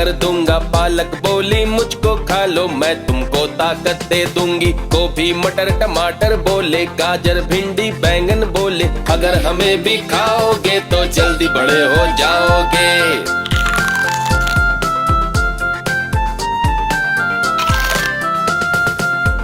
कर दूंगा। पालक बोली मुझको खा लो, मैं तुमको ताकत दे दूंगी। गोभी मटर टमाटर बोले, गाजर भिंडी बैंगन बोले, अगर हमें भी खाओगे तो जल्दी बड़े हो जाओगे।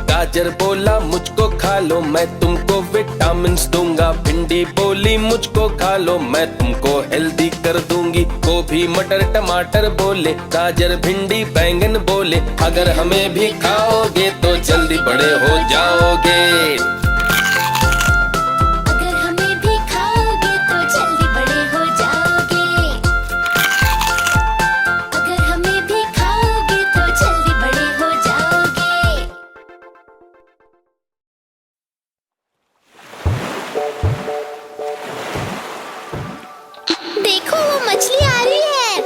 गाजर बोला मुझको खा लो, मैं तुमको विटामिन्स दूंगा। भिंडी बोली मुझको खा लो, मैं तुमको हेल्दी कर दूंगी। गोभी मटर टमाटर बोले, गाजर भिंडी बैंगन बोले, अगर हमें भी खाओगे तो जल्दी बड़े हो जाओगे। अगर हमें भी खाओगे तो जल्दी बड़े हो जाओगे। अगर हमें भी खाओगे तो जल्दी बड़े हो जाओगे। देखो वो मछली आ रही है।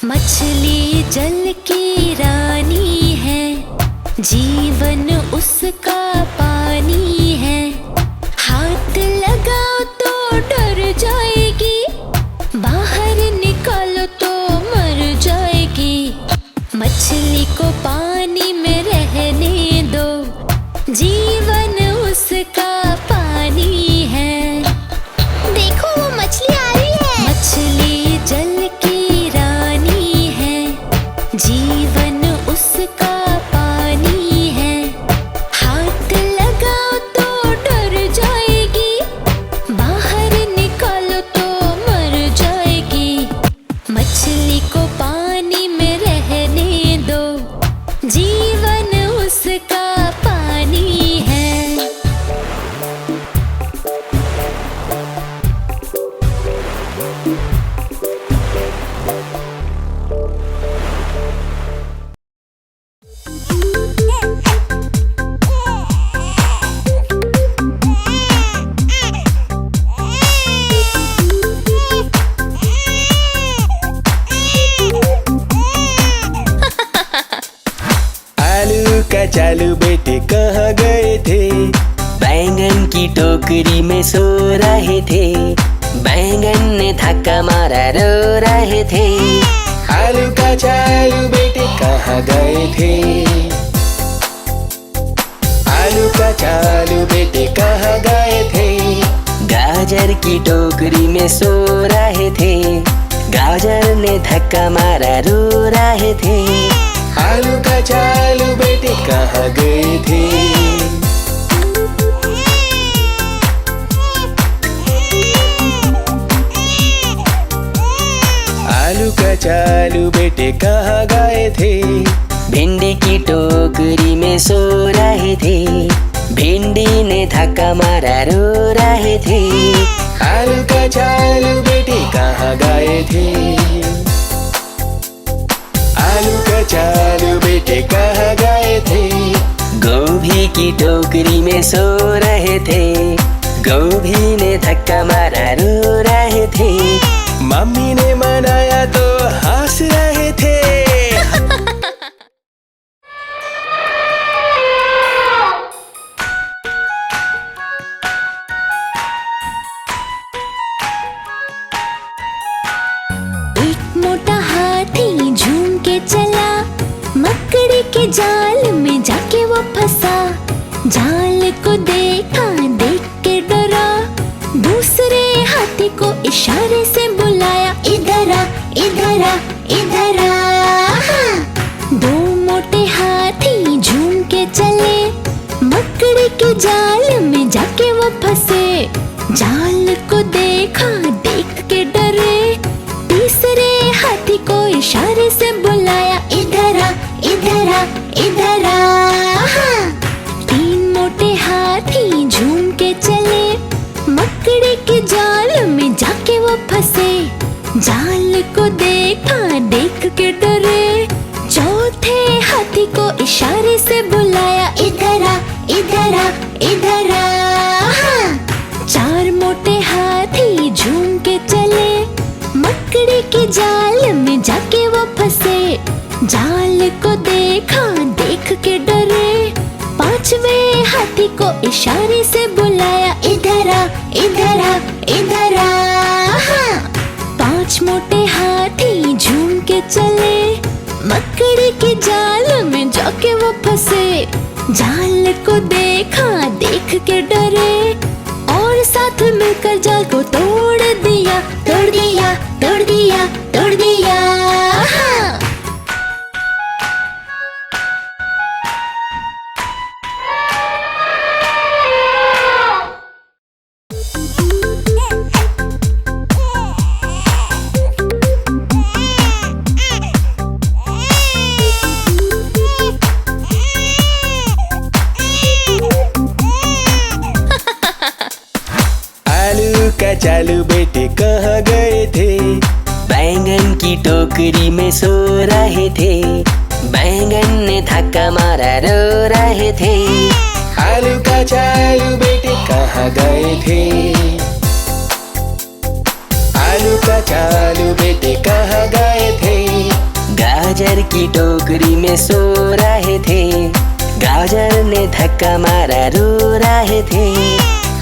मछली जल की रानी है, जीवन उसका पानी है। हाथ लगाओ तो डर जाएगी, बाहर निकालो तो मर जाएगी। मछली को पानी में रहने दो, जीवन उसका पानी है। देखो वो मछली आ रही है। मछली जल की रानी है, जीवन उसका पानी है। हाथ लगाओ तो डर जाएगी, बाहर निकालो तो मर जाएगी। मछली को पानी में रहने दो, जीवन उसका पानी है। आलू का चालू बेटे कहाँ गए थे? बैंगन की टोकरी में सो रहे थे। बैंगन ने धक्का मारा, रो रहे थे। आलू का चालू बेटे कहाँ गए थे? आलू का चालू बेटे कहाँ गए थे? गाजर की टोकरी में सो रहे थे। गाजर ने धक्का मारा, रो रहे थे। आलू का चालू बेटे कहाँ गए थे? आलू का चालू बेटे कहाँ गए थे? भिंडी की टोकरी में सो रहे थे। भिंडी ने धक्का मारा, रो रहे थे। आलू का चालू बेटे कहाँ गए थे? आलू का चालू बेटे कहाँ गए थे? गोभी की टोकरी में सो रहे थे। गोभी ने धक्का मारा, रो रहे थे। मम्मी ने मनाया तो हंस रहे थे। एक मोटा हाथी झूम के चला, मकड़ी के जाल में जाके वो फंसा। जाल को देखा, देख के डरा, दूसरे हाथी को इशारे से बुलाया, इधर आ, इधर आ, इधर आ। दो मोटे हाथी झूम के चले, मकड़ी के जाल में जाके वो फंसे। जाल को देखा, देख के डरे, तीसरे हाथी को इशारे से बुलाया, इधर आ, इधर आ, इधर आ। तीन मोटे हाथी झूम के चले, मकड़ी के जाल में जाके वो फंसे। जाल को देखा, देख के डरे, चौथे हाथी को इशारे से बुलाया, इधर आ, इधर आ, इधर आ। चार मोटे हाथी झूम के चले, मकड़ी के जाल में जाके वो फंसे। जाल को देखा, देख के डरे, पांचवे हाथी को इशारे से बुलाया, इधर आ, इधर आ, इधर आ। पांच मोटे हाथी हाथी झूम के चले, मकड़ी के जाल में जाके वो फंसे। जाल को देखा, देख के डरे, और साथ मिलकर जाल को तोड़ दिया, तोड़ दिया, तोड़ दिया, तोड़ दिया। हाँ। चालू बेटे कहाँ गए थे? बैंगन की टोकरी में सो रहे थे। बैंगन ने धक्का मारा, रो रहे थे। आलू का चालू बेटे कहाँ गए थे? आलू का चालू बेटे कहाँ गए थे? गाजर की टोकरी में सो रहे थे। गाजर ने धक्का मारा, रो रहे थे।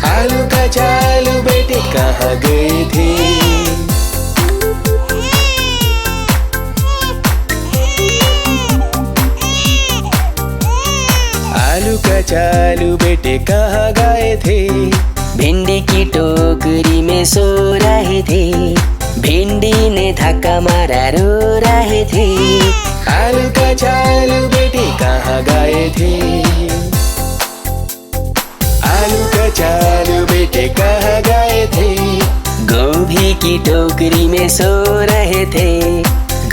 आलू का चालू बेटे कहाँ गए थे? आलू का चालू बेटे कहाँ गए थे? भिंडी की टोकरी में सो रहे थे। भिंडी ने धक्का मारा, रो रहे थे। आलू का चालू बेटे कहाँ गए थे? आलू का चालू बेटे कहाँ गए थे? गोभी की टोकरी में सो रहे थे।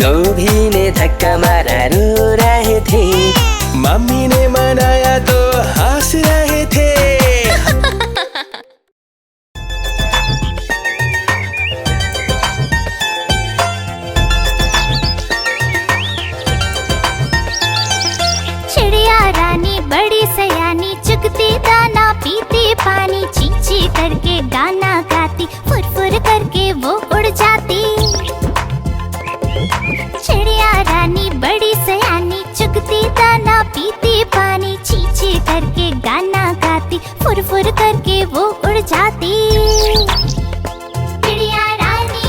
गोभी ने धक्का मारा, रो रहे थे। मम्मी ने मनाया तो हंस रहे थे। चिड़िया रानी बड़ी सयानी, चुगती दाना पीती पानी, चींची करके गाना गाती, फुर फुर करके वो उड़ जाती। चिड़िया रानी बड़ी सयानी, चुगती दाना पीती पानी, चींची करके गाना गाती, फुर फुर करके वो उड़ जाती। चिड़िया रानी,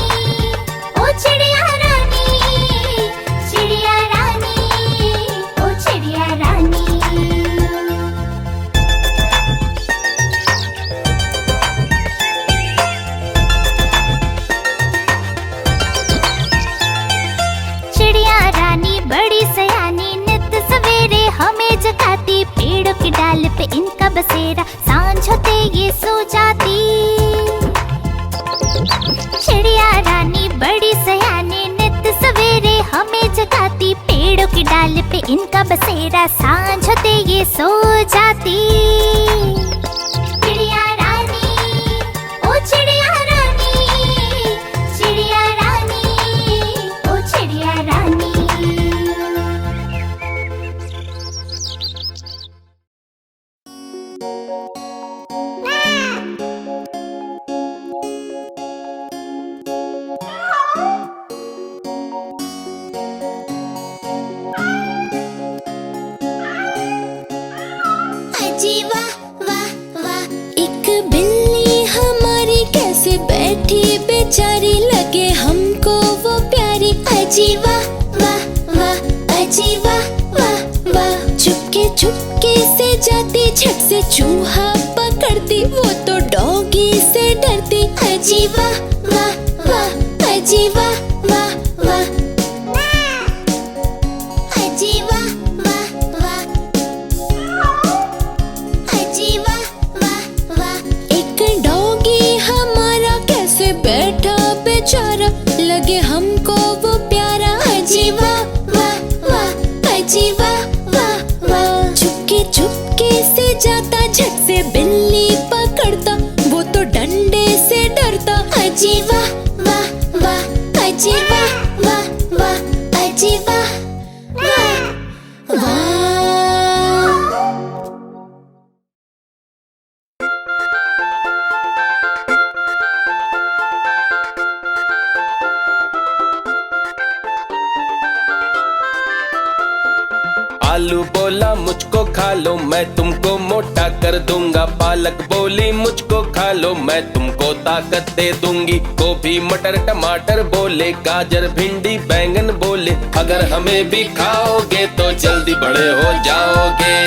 ओ चिड़िया रानी, चिड़िया रानी, ओ चिड़िया रानी। चिड़िया रानी बड़ी सयानी, नित सवेरे हमें जगाती, पेड़ों की डाल पे इनका बसेरा, सांझ होते ये सो जाती। चिड़िया रानी बड़ी सयानी, नित सवेरे हमें जगाती, पेड़ों की डाल पे इनका बसेरा, सांझ होते ये सो जाती। चिड़िया रानी, ओ चिड़िया रानी, चिड़िया रानी, ओ चिड़िया रानी। अजी वाह वाह वाह, एक बिल्ली हमारी कैसे बैठी बेचारी, लगे हमको वो प्यारी। अजी वाह वाह वाह, अजी वाह वाह वाह, चुपके चुपके से जाती, झट से चूहा पकड़ती, वो तो डॉगी से डरती। अजी वाह वाह वाह, अजी वाह वाह वाह, अजी वाह वाह वाह, अजी वाह वाह वाह। एक डॉगी हमारा कैसे बैठा बेचारा, लगे हमको वो प्यारा। अजी वाह वाह वाह, अजी वाह वाह वाह, चुपके चुपके से जाता, झट से बिल्ली पकड़ता, वो तो डंडे से डरता। अजी वाह वाह वाह, अजी आलू बोला मुझको खा लो, मैं तुमको मोटा कर दूंगा। पालक बोली मुझको खा लो, मैं तुमको ताकत दे दूंगी। गोभी मटर टमाटर बोले, गाजर भिंडी बैंगन बोले, अगर हमें भी खाओगे तो जल्दी बड़े हो जाओगे।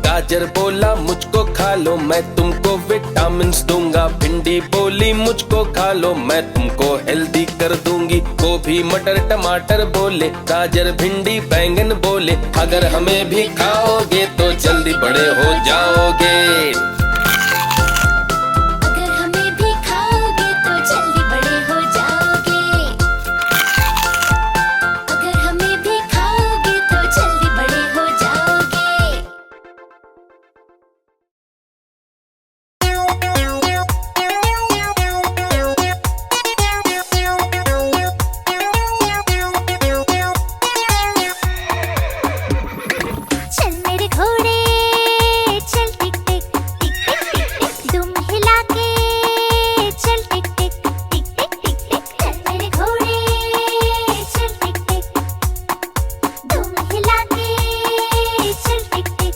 गाजर बोला मुझको खा लो, मैं तुमको विटामिन्स दूंगा। भिंडी बोली मुझको खा लो, मैं तुमको हेल्दी कर दूंगी। गोभी मटर टमाटर बोले, गाजर भिंडी बैंगन बोले, अगर हमें भी खाओगे तो जल्दी बड़े हो जाओगे। अगर हमें भी खाओगे तो जल्दी बड़े हो जाओगे। अगर हमें भी खाओगे तो जल्दी बड़े हो जाओगे। चल मेरे घोड़े चल टिक टिक टिक टिक टिक टिक, दुम हिला के चल टिक टिक टिक टिक टिक टिक। चल मेरे घोड़े चल टिक टिक, दुम हिला के चल टिक टिक।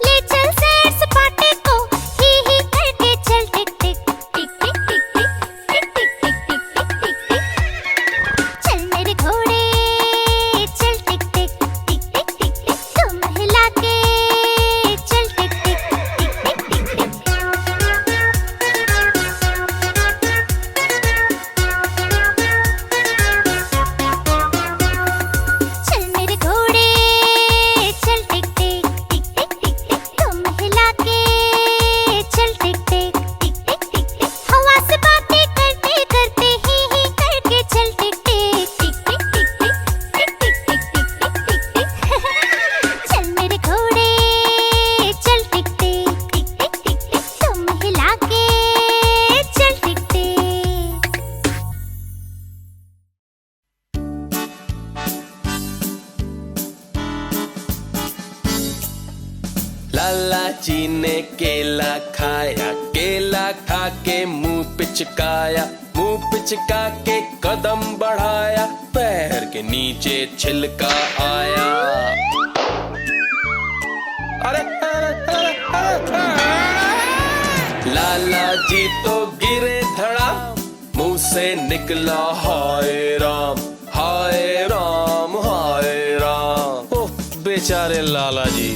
ले चल सैर सपाटे को ही करके चल टिक टिक टिक टिक टिक टिक टिक टिक टिक टिक टिक टिक। चल मेरे घोड़े चल टिक टिक टिक टिक टिक टिक, तुम हिला के चल टिक टिक टिक टिक टिक टिक। चल मेरे घोड़े चल टिक टिक टिक टिक टिक टिक, तुम हिला के चल टिक टिक टिक टिक टिक टिक। हवा से बातें करते करते ही करके चल टिक टिक टिक टिक टिक टिक टिक टिक टिक टिक टिक टिक। चल मेरे घोड़े चल टिक टिक टिक टिक टिक टिक, तुम हिला के चल टिक टिक। लाला जी ने केला खाया, केला खा के मुंह पिचकाया, मुंह पिचका के कदम बढ़ाया, पैर के नीचे छिलका आया। अरे अरे अरे अरे अरे। लाला जी तो गिरे धड़ा, मुंह से निकला हाय राम हाय राम हाय राम। ओह बेचारे लाला जी।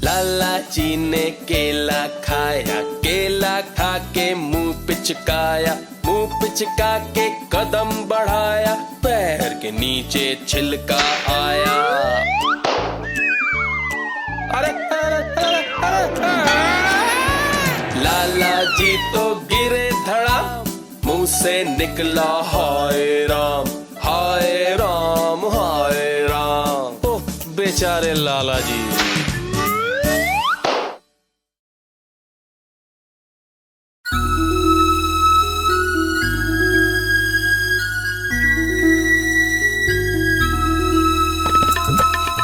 लाला जी ने केला खाया, केला खा के मुंह पिचकाया, मुंह पिचका के कदम बढ़ाया, पैर के नीचे छिलका आया। अरे अरे अरे अरे अरे। लाला जी तो गिरे धड़ा, मुंह से निकला हाय राम हाय राम हाय राम। ओह बेचारे लाला जी।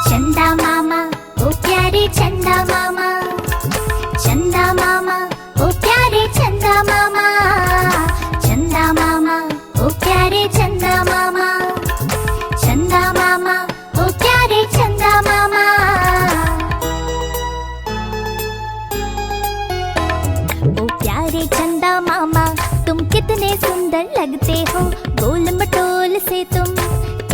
चंदा मामा ओ प्यारे चंदा मामा, चंदा मामा ओ प्यारे चंदा मामा, चंदा मामा ओ प्यारे चंदा मामा, चंदा मामा ओ प्यारे चंदा मामा। ओ प्यारे चंदा मामा तुम कितने सुंदर लगते हो, गोल मटोल से तुम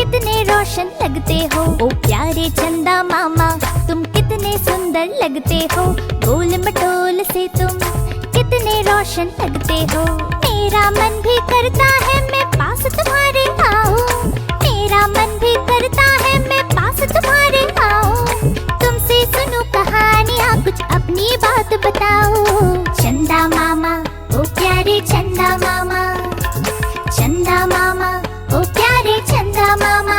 कितने रोशन लगते हो। ओ प्यारे चंदा मामा तुम कितने सुंदर लगते हो, गोल मटोल से तुम कितने रोशन लगते हो। मेरा मन भी करता है मैं पास तुम्हारे आऊं, मेरा मन भी करता है मैं पास तुम्हारे आऊं। तुमसे सुनूं कहानियाँ कुछ अपनी बात बताओ। चंदा मामा ओ प्यारे चंदा मामा, चंदा मामा ओ प्यारे चंदा मामा,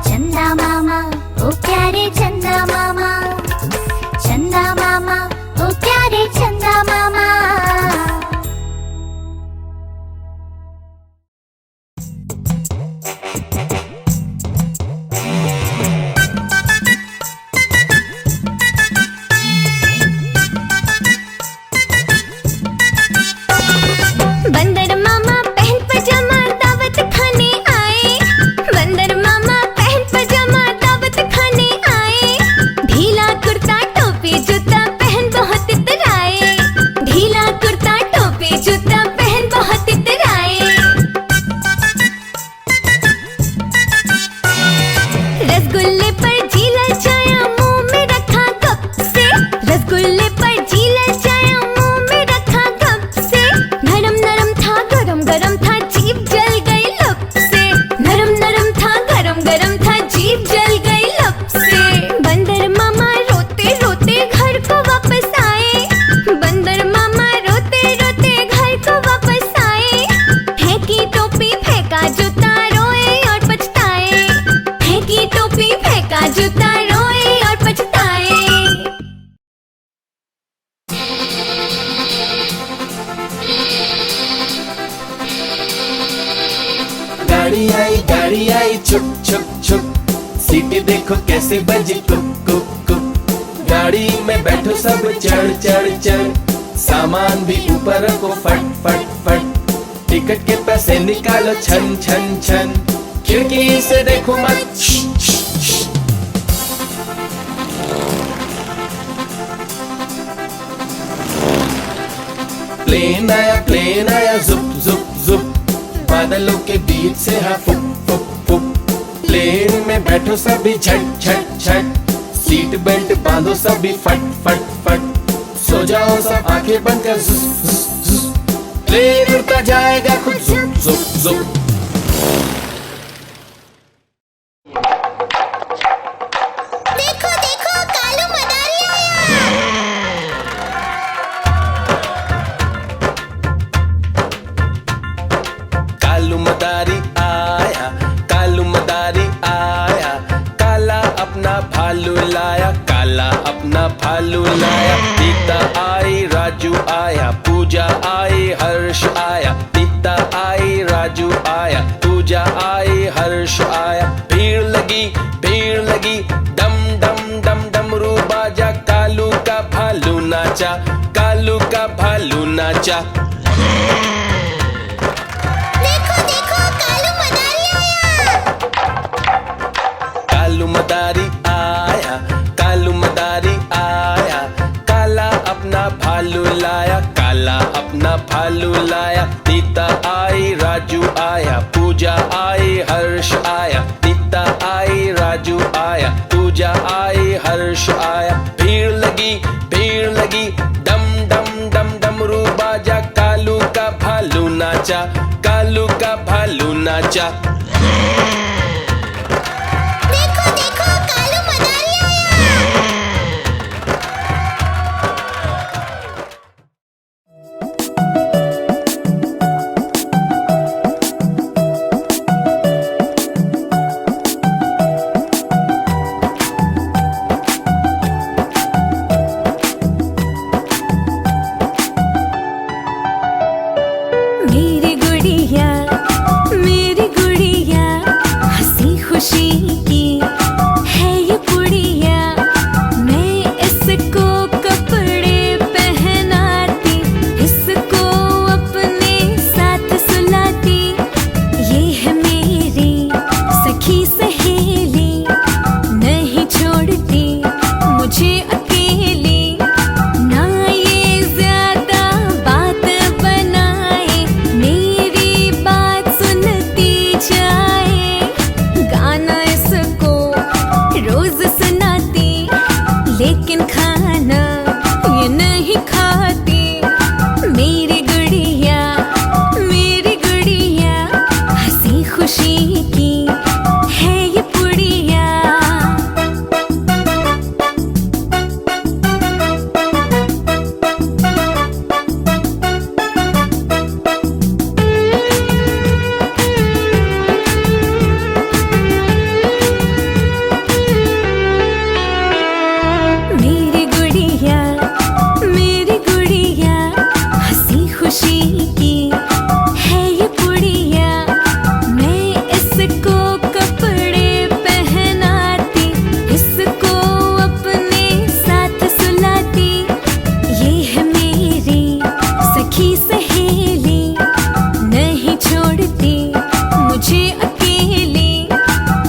चंदा मामा ओ प्यारे चंदा मामा, चंदा मामा ओ प्यारे चंदा मामा। गाड़ी आई छुक छुक छुक, सीटी देखो कैसे बजी कुक कुक कुक। गाड़ी में बैठो सब चढ़ चढ़ चढ़, सामान भी ऊपर रखो फट फट फट। टिकट के पैसे निकालो छन छन छन, खिड़की से देखो मत। प्लेन आया जुप जुप जुप, बादलों के बीच से हाँ फुक फुक फुक। प्लेन में बैठो सभी झट झट झट, सीट बेल्ट बांधो सभी फट फट फट। सो जाओ सब आंखें बंद कर जुस जुस जुस, प्लेन उड़ता जाएगा खुद जुप जुप जुप। देखो देखो कालू मदारी आया। कालू मदारी आया, कालू मदारी आया, काला अपना भालू लाया, काला अपना भालू लाया। सीता आई राजू आया, पूजा आई हर्ष आया। सीता आई राजू आया, पूजा आई हर्ष आया। भीड़ लगी डम डम डम डमरू बाजा, कालू का भालू नाचा, कालू का भालू नाचा। देखो देखो कालू मदारी आया। कालू मदारी आया, कालू मदारी आया, काला अपना भालू लाया, काला अपना भालू लाया। सीता आई राजू आया, पूजा आई हर्ष आया। सीता आई राजू आया, पूजा आई हर्ष आया। भीड़ लगी डम डम डम डमरू बाजा, कालू का भालू नाचा, कालू का भालू नाचा। देखो देखो कालू मदारी आया। मेरी गुड़िया हंसी खुशी की है ये पुड़िया। मैं इसको कपड़े पहनाती, इसको अपने साथ सुलाती। ये है मेरी सखी सहेली, नहीं छोड़ती मुझे अकेली। ना ये ज्यादा बात बनाए, मेरी बात सुनती जाए। गाना इसको रोज सुनाती, लेकिन खाना ये नहीं खाती। मेरी गुड़िया हंसी खुशी की है ये पुड़िया। मेरी गुड़िया हंसी खुशी की है ये पुड़िया। मैं इसको कपड़े पहनाती, इसको अपने साथ सुलाती। ये है मेरी सखी सहेली, नहीं छोड़ती मुझे अकेली।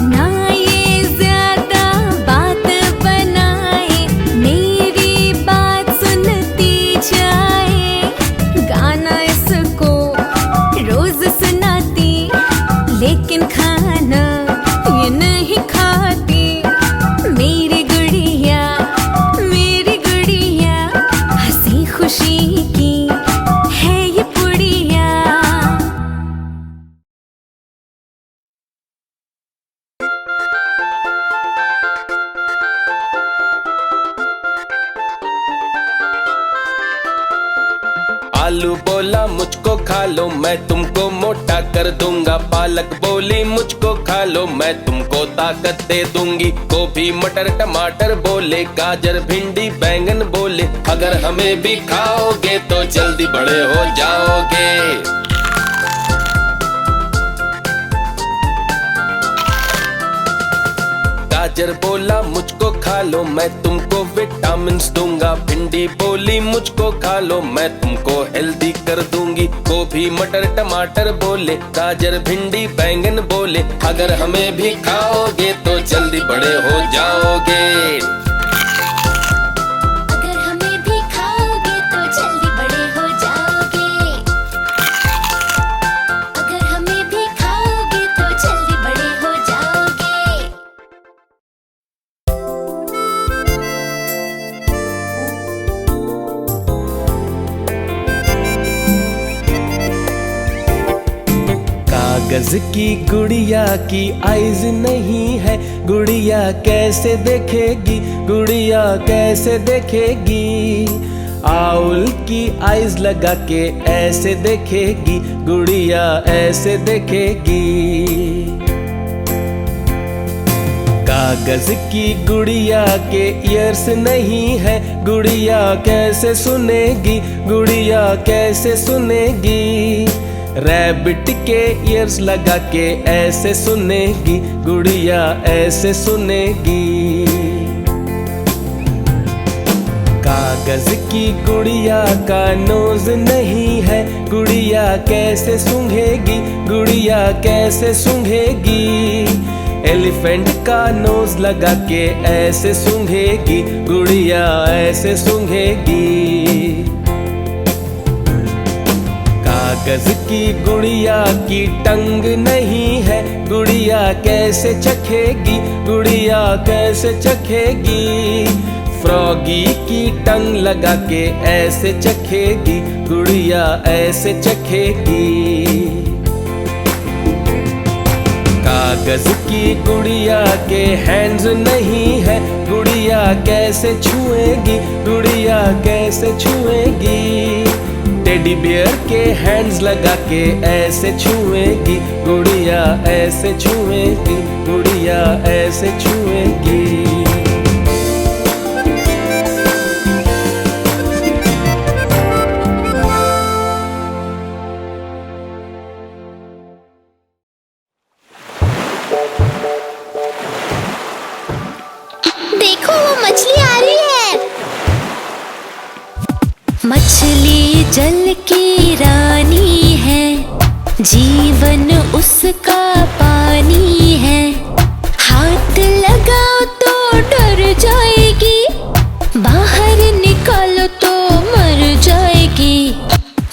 ना ये ज्यादा बात बनाए, मेरी बात सुनती जाए। गाना इसको रोज सुनाती, लेकिन खाना ये नहीं खाती। मेरी गुड़िया हंसी खुशी की है ये पुड़िया। आलू बोला मुझको खा लो, मैं तुमको मोटा कर दूंगा। पालक बोली मुझको खा लो, मैं तुमको ताकत दे दूंगी। गोभी मटर टमाटर बोले, गाजर भिंडी बैंगन बोले, अगर हमें भी खाओगे तो जल्दी बड़े हो जाओगे। गाजर बोला मुझको खा लो, मैं तुमको विटामिन्स दूंगा। भिंडी बोली मुझको खा लो, मैं तुमको हेल्दी कर दूंगी। गोभी मटर टमाटर बोले, गाजर भिंडी बैंगन बोले, अगर हमें भी खाओगे तो जल्दी बड़े हो जाओगे। अगर हमें भी खाओगे तो जल्दी बड़े हो जाओगे। अगर हमें भी खाओगे तो जल्दी बड़े हो जाओगे। कागज की गुड़िया की आइज नहीं है, गुड़िया कैसे देखेगी, गुड़िया कैसे देखेगी। आउल की आइज लगा के ऐसे देखेगी, गुड़िया ऐसे देखेगी। कागज की गुड़िया के ईयर्स नहीं है, गुड़िया कैसे सुनेगी, गुड़िया कैसे सुनेगी। रैबिट के ईयर्स लगा के ऐसे सुनेगी, गुड़िया ऐसे सुनेगी। कागज की गुड़िया का नोज नहीं है, गुड़िया कैसे सूंघेगी, गुड़िया कैसे सूंघेगी। एलिफेंट का नोज लगा के ऐसे सूंघेगी, गुड़िया ऐसे सूंघेगी। कागज की गुड़िया की टंग नहीं है, गुड़िया कैसे चखेगी, गुड़िया कैसे चखेगी। फ्रॉगी की टंग लगा के ऐसे चखेगी, गुड़िया ऐसे चखेगी। कागज की गुड़िया के हैंड्स नहीं है, गुड़िया कैसे छुएगी, गुड़िया कैसे छुएगी। टेडी बियर के हैंड्स लगा के ऐसे छुएगी, गुड़िया ऐसे छुएगी, गुड़िया ऐसे छुएगी। देखो वो मछली आ रही है। मछली जल की रानी है, जीवन उसका पानी है। हाथ लगाओ तो डर जाएगी, बाहर निकालो तो मर जाएगी।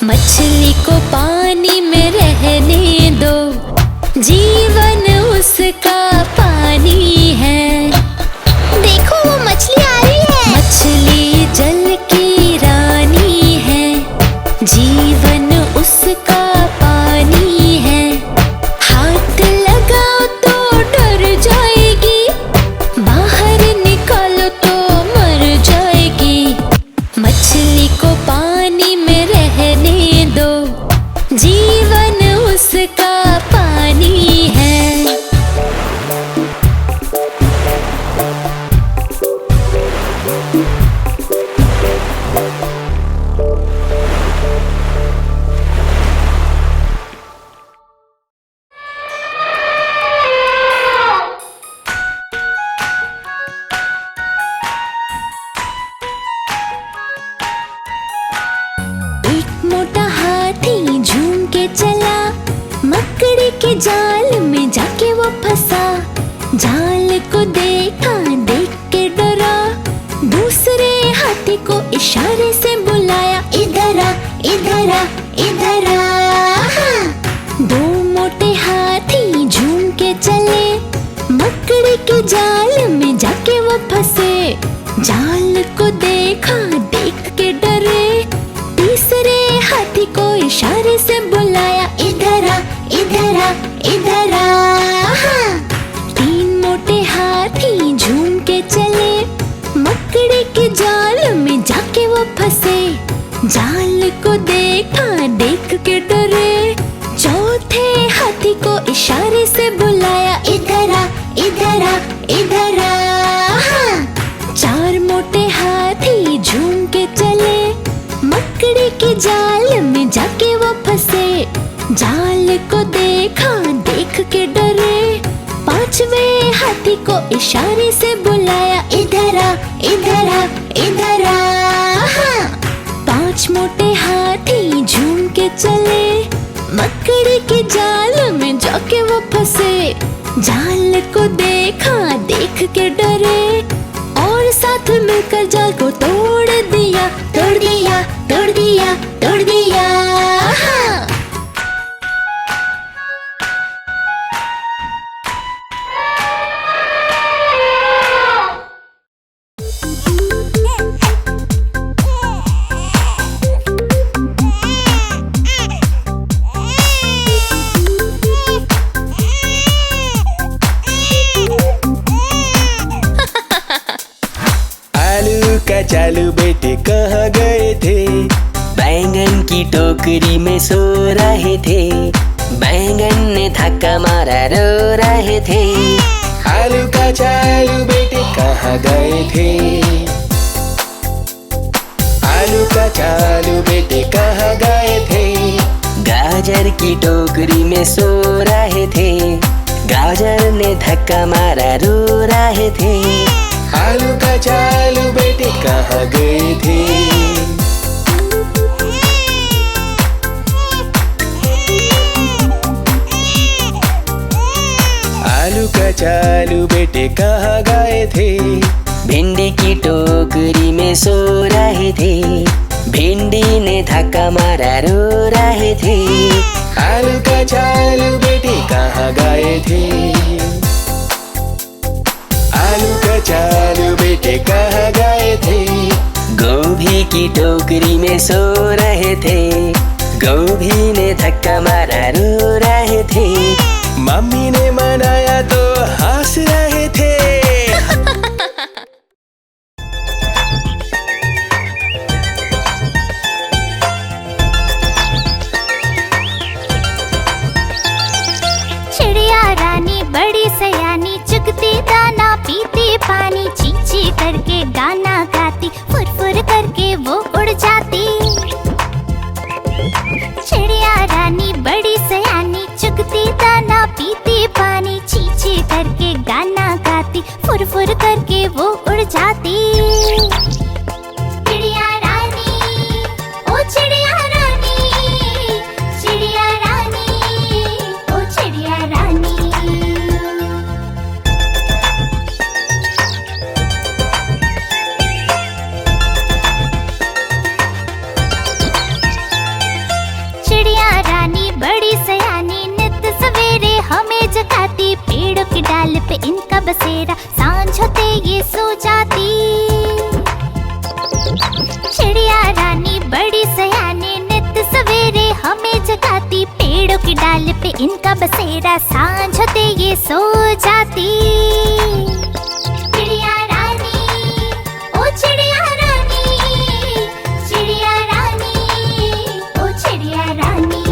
मछली को पानी में रहने दो, जीवन उसका पानी है। देखो वो मछली आ रही है। मछली जल की रानी है, जीवन उसका पानी है। हाथ लगाओ तो डर जाएगी, बाहर निकालो तो मर जाएगी। मछली को पानी में रहने दो, जीवन उसका पानी है। मकड़ी के जाल में जाके वो फंसा। जाल को देखा, देख के डरा। दूसरे हाथी को इशारे से बुलाया, इधर आ, इधर आ, इधर आ। दो मोटे हाथी झूम के चले, मकड़ी के जाल में जाके वो फंसे। जाल को देखा, देख के डरे। तीसरे हाथी को इशारे से बुलाया, इधर आ, इधर आ, इधर आ। तीन मोटे हाथी झूम के चले, मकड़ी के जाल में जाके वो फंसे। जाल को देखा, देख के डरे। चौथे हाथी को इशारे से बुलाया, इधर आ, इधर आ, इधर आ। चार मोटे हाथी झूम के चले, मकड़ी के जाल में जाके वो फंसे। जाल को देखा, देख के डरे। पांचवे हाथी को इशारे से बुलाया, इधर आ, इधर आ, इधर आ। हाँ। 5 मोटे हाथी झूम के चले, मकड़ी के जाल में जाके वो फंसे। जाल को देखा, देख के डरे, और साथ मिलकर जाल को तोड़ दिया, तोड़ दिया, तोड़ दिया, तोड़ दिया। हाँ। चालू बेटे कहाँ गए थे? बैंगन की टोकरी में सो रहे थे। बैंगन ने धक्का मारा, रो रहे थे। आलू का चालू बेटे कहाँ गए थे? आलू का चालू बेटे कहाँ गए थे? गाजर की टोकरी में सो रहे थे। गाजर ने धक्का मारा, रो रहे थे। आलू का चालू बेटे कहाँ गए थे? आलू का चालू बेटे कहाँ गए थे? भिंडी की टोकरी में सो रहे थे। भिंडी ने धक्का मारा, रो रहे थे। आलू का चालू बेटे कहाँ गए थे? आलू का चालू बेटे कहाँ गए थे? गोभी की टोकरी में सो रहे थे। गोभी ने धक्का मारा, रो रहे थे। मम्मी ने मनाया तो हंस रहे थे। चिड़िया रानी बड़ी सयानी, चुगती दाना पीती पानी, ची ची करके गाना गाती, फुर फुर करके वो उड़ जाती। चिड़िया रानी बड़ी सयानी, चुगती दाना पीती पानी, ची ची करके गाना गाती, फुर फुर करके वो उड़ जाती। चिड़िया रानी, ओ चिड़िया रानी, चिड़िया रानी, ओ चिड़िया रानी। चिड़िया रानी बड़ी सयानी, नित सवेरे हमें जगाती, पेड़ों की डाल पे इनका बसेरा, सांझ होते ये सो जाती। चिड़िया रानी बड़ी सयानी, नित सवेरे हमें जगाती, पेड़ों की डाल पे इनका बसेरा, सांझ होते ये सो जाती। चिड़िया रानी, ओ चिड़िया रानी, चिड़िया रानी, ओ चिड़िया रानी।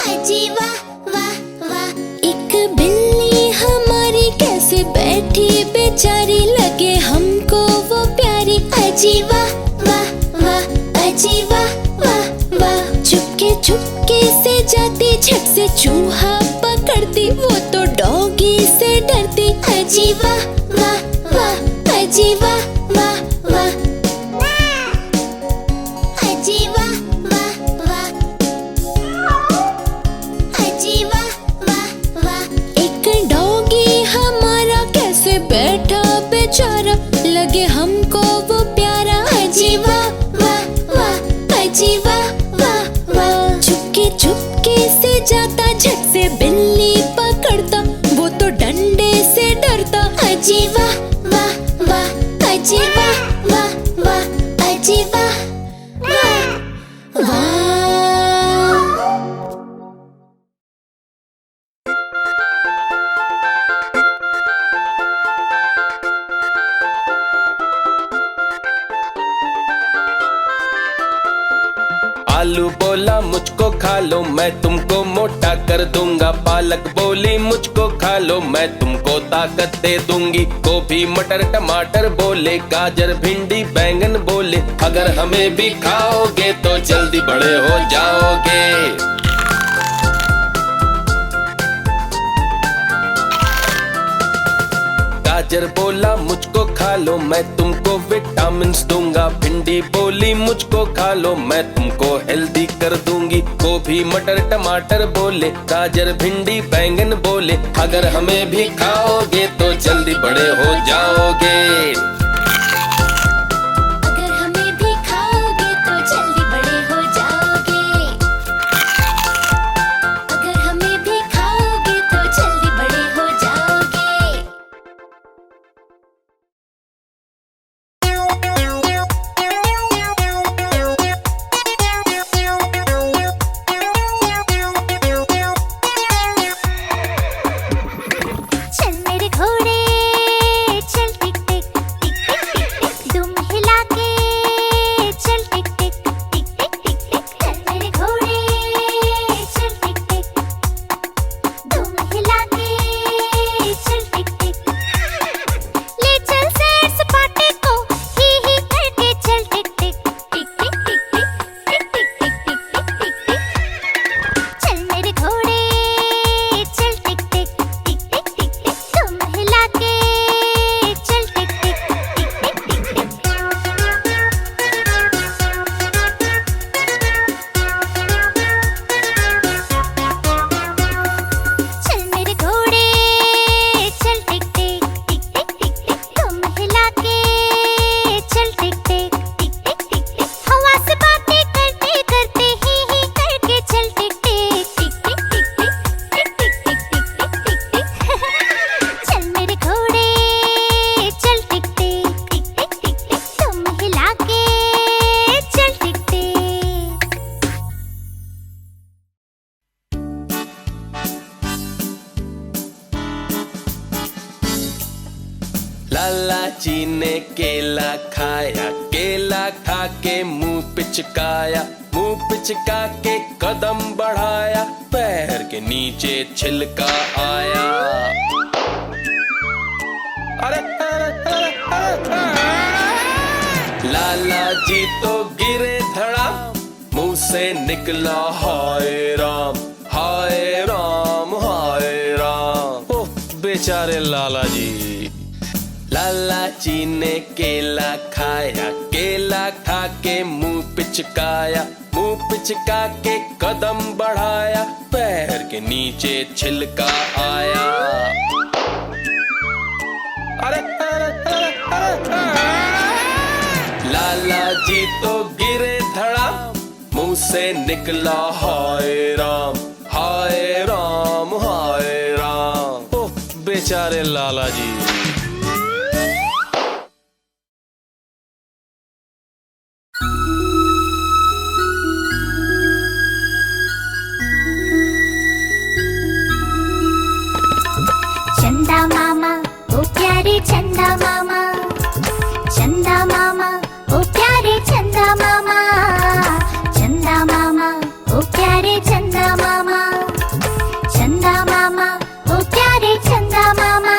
अजी वाह वाह वाह, एक बिल्ली हमारी कैसे बैठी बेचारी, लगे हमको वो प्यारी। अजी वाह वाह वाह, अजी वाह वाह वाह, चुपके चुपके से जाती, झट से चूहा पकड़ती, वो तो डॉगी से डरती। अजी वाह वाह वाह, अजी वाह वाह वाह, अजी वाह वाह वाह, अजी वाह वाह वाह। एक डॉगी हमारा कैसे बैठा बेचारा, लगे हमको वो प्यारा। अजी वाह वाह वाह, अजी वाह वाह वाह, चुपके चुपके से जाता, झट से बिल्ली पकड़ता, वो तो डंडे से डरता। अजी वाह वाह वाह, अजी वाह वाह वाह, अजी वाह वाह वाह। आलू बोला मुझको खा लो, मैं तुमको मोटा कर दूंगा। पालक बोली मुझको खा लो, मैं तुमको ताकत दे दूंगी। गोभी मटर टमाटर बोले, गाजर भिंडी बैंगन बोले, अगर हमें भी खाओगे तो जल्दी बड़े हो जाओगे। गाजर बोला मुझको खा लो, मैं तुमको विटामिन्स दूंगा। भिंडी बोली मुझको खा लो, मैं तुमको हेल्दी कर दूंगी। गोभी मटर टमाटर बोले, गाजर भिंडी बैंगन बोले, अगर हमें भी खाओगे तो जल्दी बड़े हो जाओगे। अगर हमें भी खाओगे तो जल्दी बड़े हो जाओगे। अगर हमें भी खाओगे तो जल्दी बड़े हो जाओगे। चल मेरे घोड़े चल टिक टिक टिक टिक टिक टिक, दुम हिला के चल टिक टिक टिक टिक टिक टिक। चल मेरे घोड़े चल टिक टिक, दुम हिला के चल टिक टिक। ले चल सैर सपाटे को ही करके चल टिक टिक टिक टिक टिक टिक टिक टिक टिक टिक टिक टिक। चल मेरे घोड़े चल टिक टिक टिक टिक टिक टिक, तुम हिला के चल टिक टिक टिक टिक टिक टिक। चल मेरे घोड़े चल टिक टिक टिक टिक टिक टिक, तुम हिला के चल टिक टिक टिक टिक टिक टिक। हवा से बातें करते करते ही करके चल टिक टिक टिक टिक टिक टिक टिक टिक टिक टिक टिक टिक। चल मेरे घोड़े चल टिक टिक टिक टिक टिक टिक, तुम हिला के चल टिक टिक। लाला जी ने केला खाया, केला खा के मुंह पिचकाया, मुंह पिचका के कदम बढ़ाया, पैर के नीचे छिलका आया। अरे अरे अरे अरे अरे। लाला जी तो गिरे धड़ा, मुंह से निकला हाय राम हाय राम हाय राम। ओह बेचारे लाला जी। लाला जी ने केला खाया, केला खा के मुंह पिचकाया, मुंह पिचका के कदम बढ़ाया, पैर के नीचे छिलका आया। अरे अरे अरे अरे अरे। लाला जी तो गिरे धड़ा, मुंह से निकला हाय राम हाय राम हाय राम। ओह बेचारे लाला जी। चंदा मामा ओ प्यारे चंदा मामा, चंदा मामा ओ प्यारे चंदा मामा, चंदा मामा ओ प्यारे चंदा मामा, चंदा मामा ओ प्यारे चंदा मामा।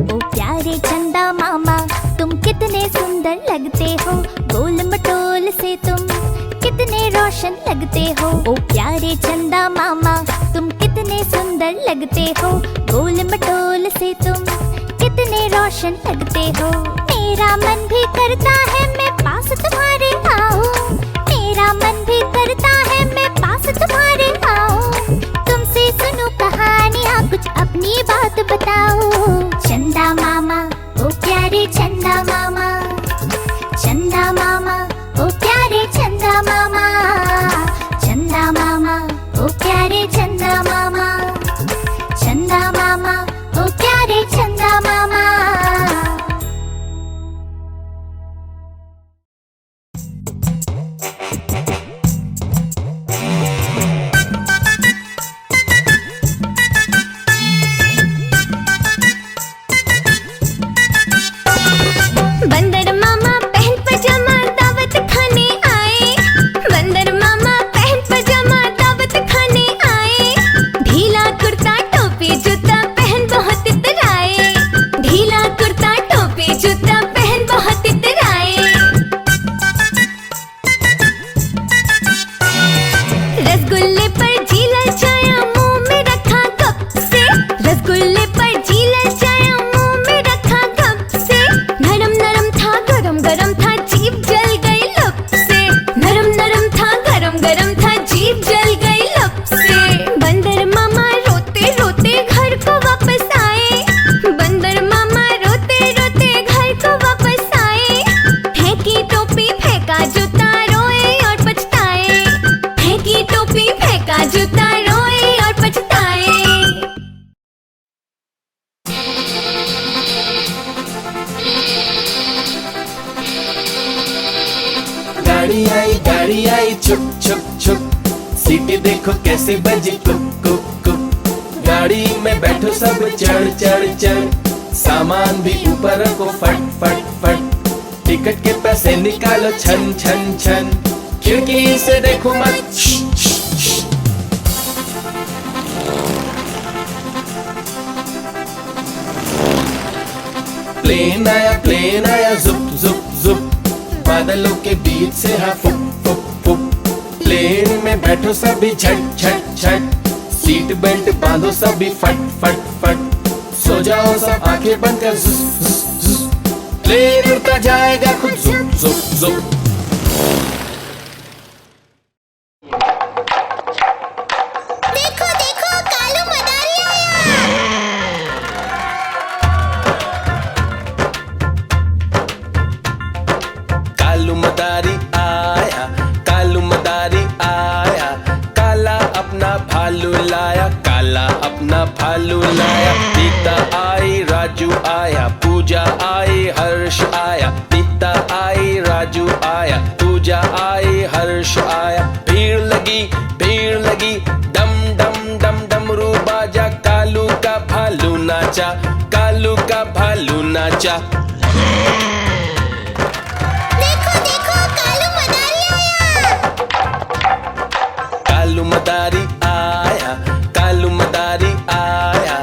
ओ प्यारे चंदा मामा तुम कितने सुंदर लगते हो, गोल मटोल से तुम कितने रोशन लगते हो। ओ प्यारे चंदा मामा तुम कितने सुंदर लगते हो, गोल मटोल से तुम कितने रोशन लगते हो। मेरा मन भी करता है मैं पास तुम्हारे आऊं, मेरा मन भी करता है मैं पास तुम्हारे आऊं। तुमसे सुनूं कहानियाँ कुछ अपनी बात बताऊं। चंदा मामा ओ प्यारे चंदा मामा, चंदा मामा ओ प्यारे चंदा मामा, चंदा मामा ओ प्यारे चंदा मामा, चंदा मामा ओ प्यारे चंदा मामा। गाड़ी आई छुक छुक छुक, सीटी देखो कैसे बजी कुक कुक कुक। गाड़ी में बैठो सब चढ़ चढ़ चढ़, सामान भी ऊपर रखो फट फट फट। टिकट के पैसे निकालो छन छन छन, खिड़की से देखो मत। प्लेन आया जुप जुप जुप, बादलों के बीच से हाँ फुक फुक फुक। प्लेन में बैठो सभी झट झट झट, सीट बेल्ट बांधो सभी फट फट फट। सो जाओ सब आंखें बंद कर जुस जुस जुस, प्लेन उड़ता जाएगा खुद जुप जुप जुप। देखो देखो कालू मदारी आया। कालू मदारी आया, कालू मदारी आया, काला अपना भालू लाया, काला अपना भालू लाया। सीता आई राजू आया, पूजा आई हर्ष आया। सीता आई राजू आया, पूजा आई हर्ष आया। भीड़ लगी डम डम डम डमरू बाजा, कालू का भालू नाचा, कालू का भालू नाचा। देखो देखो कालू मदारी आया। कालू मदारी आया, कालू मदारी आया,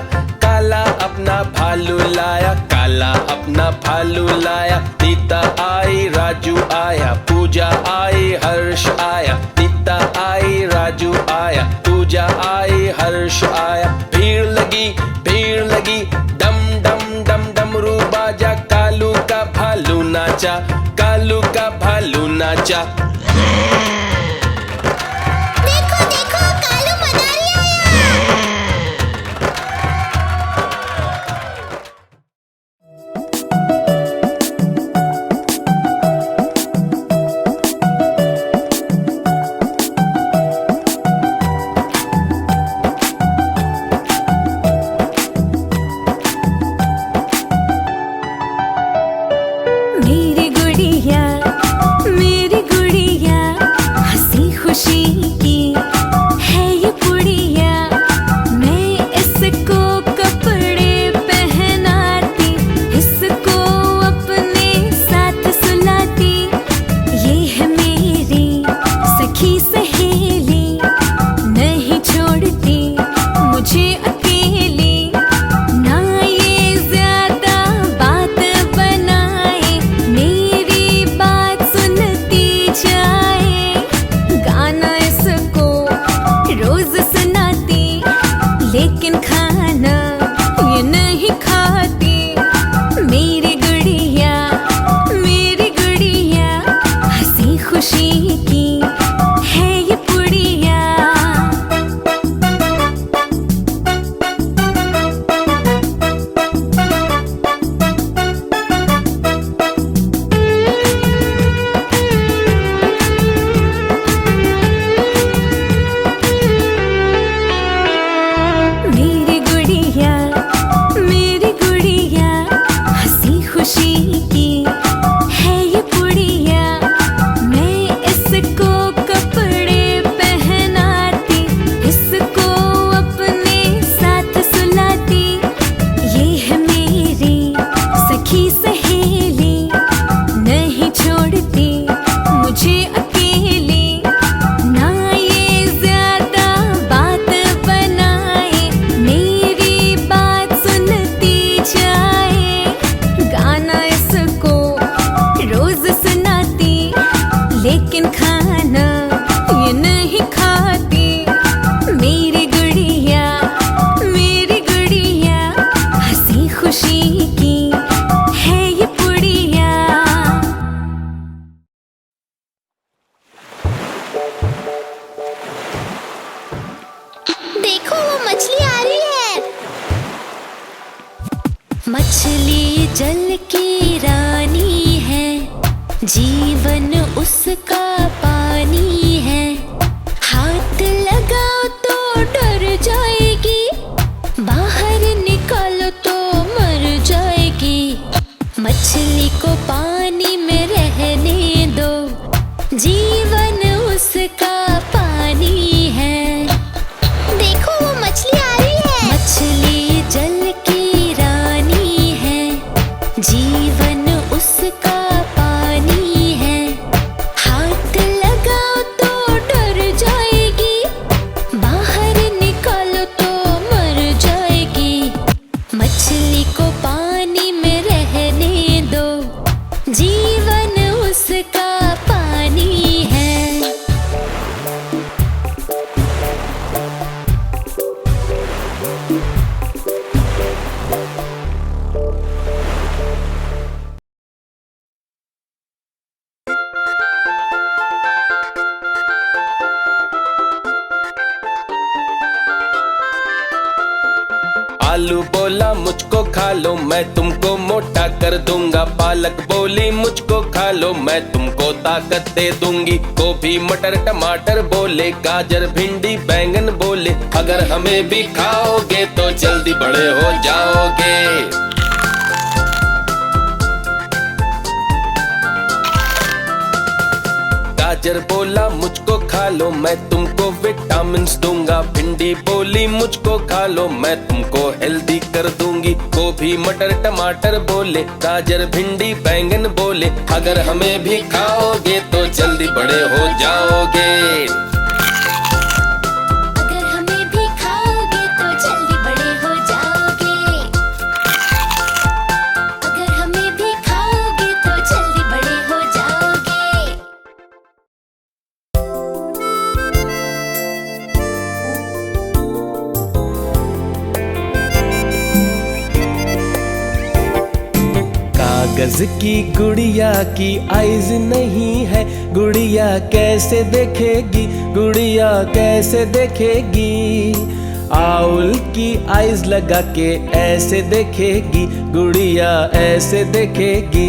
काला अपना भालू लाया, काला अपना भालू लाया। सीता आई राजू आया, पूजा आई हर्ष आया। सीता आई राजू आया, पूजा आई हर्ष आया। भीड़ लगी डम डम डम डमरू बाजा, कालू का भालू नाचा, कालू का भालू नाचा। देखो देखो कालू मदारी आया। मेरी गुड़िया हंसी खुशी की है ये पुड़िया। मैं इसको कपड़े पहनाती, इसको अपने साथ सुलाती। ये है मेरी सखी सहेली, नहीं छोड़ती मुझे अकेली। ना ये ज्यादा बात बनाए, मेरी बात सुनती जाए। गाना इसको रोज सुनाती, लेकिन खाना ये नहीं खाती। मेरी गुड़िया हंसी खुशी की है ये पुड़िया। मेरी गुड़िया हंसी खुशी की है ये पुड़िया। मैं इसको कपड़े पहनाती, इसको अपने साथ सुलाती। ये है मेरी सखी सहेली, नहीं छोड़ती मुझे अकेली। ना ये ज्यादा बात बनाए, मेरी बात सुनती जाए। गाना इसको रोज सुनाती, लेकिन खाना ये नहीं खाती। मेरी गुड़िया हंसी खुशी की है ये पुड़िया। देखो वो मछली आ रही है। मछली जल की रानी है, जीवन उसका पानी है। हाथ लगाओ तो डर जाएगी, बाहर निकालो तो मर जाएगी। मछली को पानी में रहने दो, जीवन खा लो मैं तुमको मोटा कर दूंगा। पालक बोली मुझको खा लो मैं तुमको ताकत दे दूंगी। गोभी मटर टमाटर बोले, गाजर भिंडी बैंगन बोले, अगर हमें भी खाओगे तो जल्दी बड़े हो जाओगे। गाजर बोला मुझको खा लो मैं तुमको विटामिन्स दूंगा। भिंडी बोली मुझको खा लो मैं तुमको हेल्दी कर दूंगी। गोभी मटर टमाटर बोले, गाजर भिंडी बैंगन बोले, अगर हमें भी खाओगे तो जल्दी बड़े हो जाओगे। अगर हमें भी खाओगे तो जल्दी बड़े हो जाओगे। अगर हमें भी खाओगे तो जल्दी बड़े हो जाओगे। कागज की गुड़िया की आइज नहीं है, गुड़िया कैसे देखेगी, गुड़िया कैसे देखेगी। आउल की आइज लगा के ऐसे देखेगी, गुड़िया ऐसे देखेगी।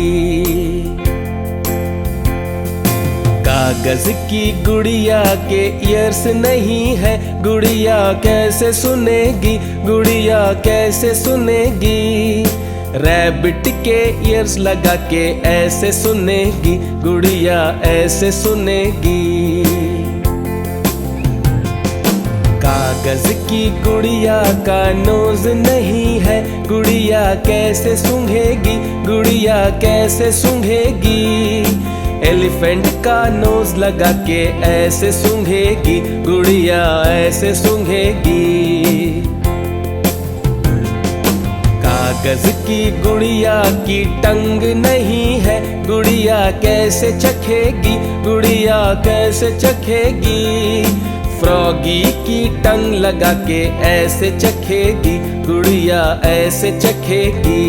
कागज की गुड़िया के ईयर्स नहीं है, गुड़िया कैसे सुनेगी, गुड़िया कैसे सुनेगी। रैबिट के ईयर्स लगा के ऐसे सुनेगी, गुड़िया ऐसे सुनेगी। कागज की गुड़िया का नोज नहीं है, गुड़िया कैसे सूंघेगी, गुड़िया कैसे सूंघेगी। एलिफेंट का नोज लगा के ऐसे सूंघेगी, गुड़िया ऐसे सूंघेगी। कागज की गुड़िया की टंग नहीं है, गुड़िया कैसे चखेगी, गुड़िया कैसे चखेगी। फ्रॉगी की टंग लगा के ऐसे चखेगी, गुड़िया ऐसे चखेगी।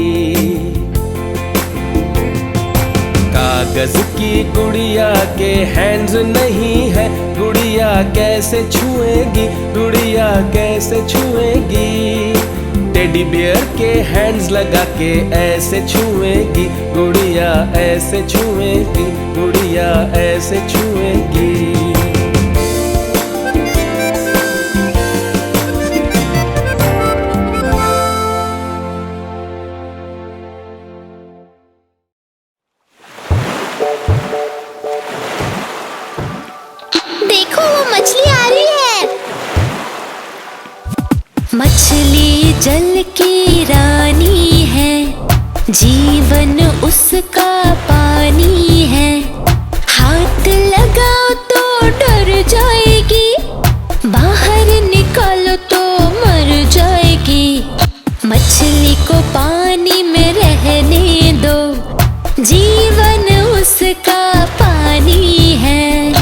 कागज की गुड़िया के हैंड्स नहीं है, गुड़िया कैसे छुएगी, गुड़िया कैसे छुएगी। टेडी बियर के हैंड्स लगा के ऐसे छुएगी, गुड़िया ऐसे छुएगी, गुड़िया ऐसे छुएगी। देखो वो मछली आ रही है। मछली जल की रानी है, जीवन उसका पानी है। हाथ लगाओ तो डर जाएगी, बाहर निकालो तो मर जाएगी। मछली को पानी में रहने दो, जीवन उसका पानी है।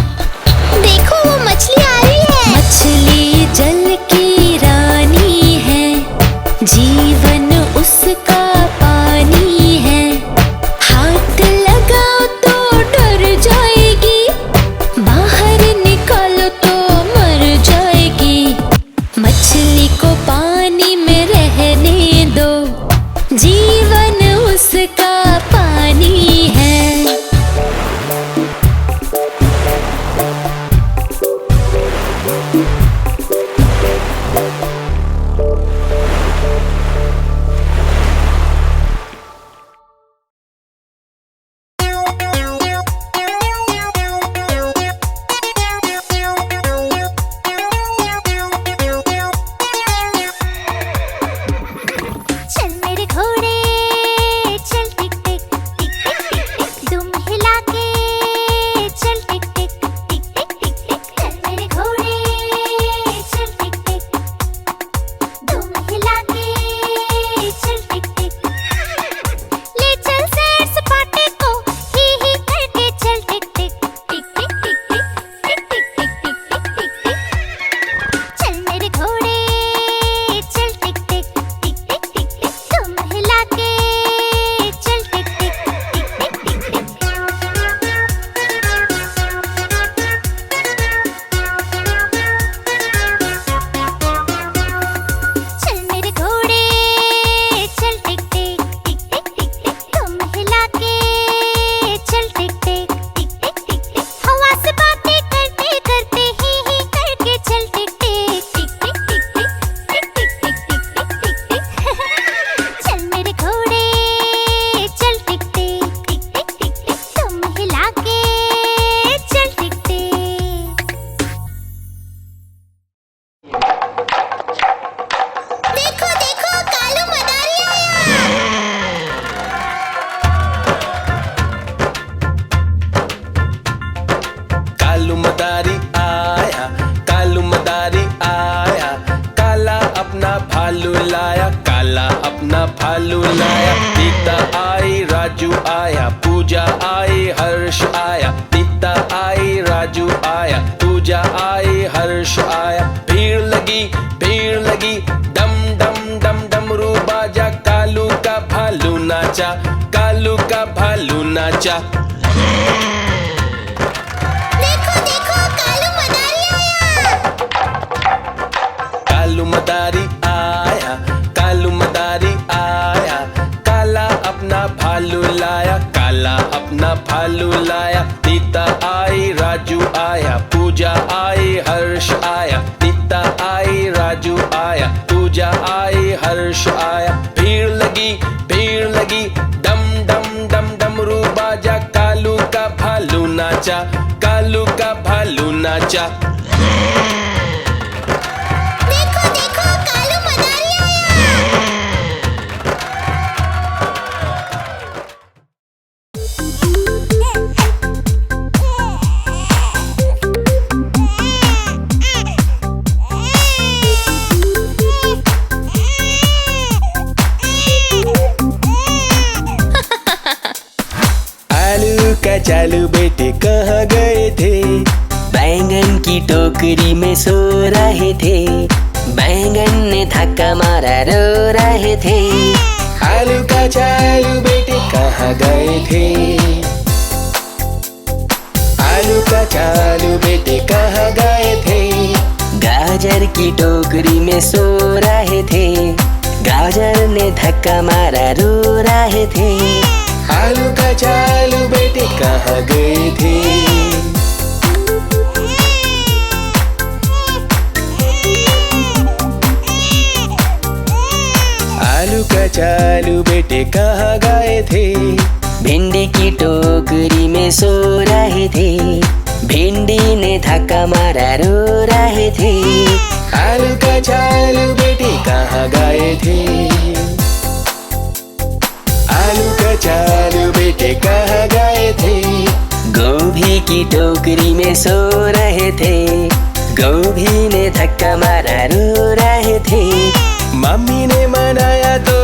देखो वो मछली आ रही है। मछली जल की रानी है, जीवन उसका पानी है। हाथ नाचा, कालू का भालू नाचा। देखो देखो कालू मदारी आया। कालू मदारी आया, कालू मदारी आया, काला अपना भालू लाया, काला अपना भालू लाया। नीता आई, राजू आया, पूजा आई, हर्ष आया। नीता आई, राजू आया, पूजा आई, हर्ष आया। भीड़ लगी, डम डम डम डमरू बाजा, कालू का भालू नाचा, कालू का भालू नाचा। देखो देखो कालू मदारी आया। आलू का चालू बेटे कहाँ गए थे? बैंगन की टोकरी में सो रहे थे। बैंगन ने धक्का मारा, रो रहे थे। आलू का चालू बेटे कहाँ गए थे? आलू का चालू बेटे कहाँ गए थे? गाजर की टोकरी में सो रहे थे। गाजर ने धक्का मारा, रो रहे थे। आलू का चालू बेटे कहाँ गए थे? आलू का चालू बेटे कहाँ गए थे? भिंडी की टोकरी में सो रहे थे। भिंडी ने धक्का मारा, रो रहे थे। आलू का चालू बेटे कहाँ गए थे? आलू का चालू बेटे कहाँ गए थे? गोभी की टोकरी में सो रहे थे। गोभी ने धक्का मारा, रो रहे थे। मम्मी ने मनाया तो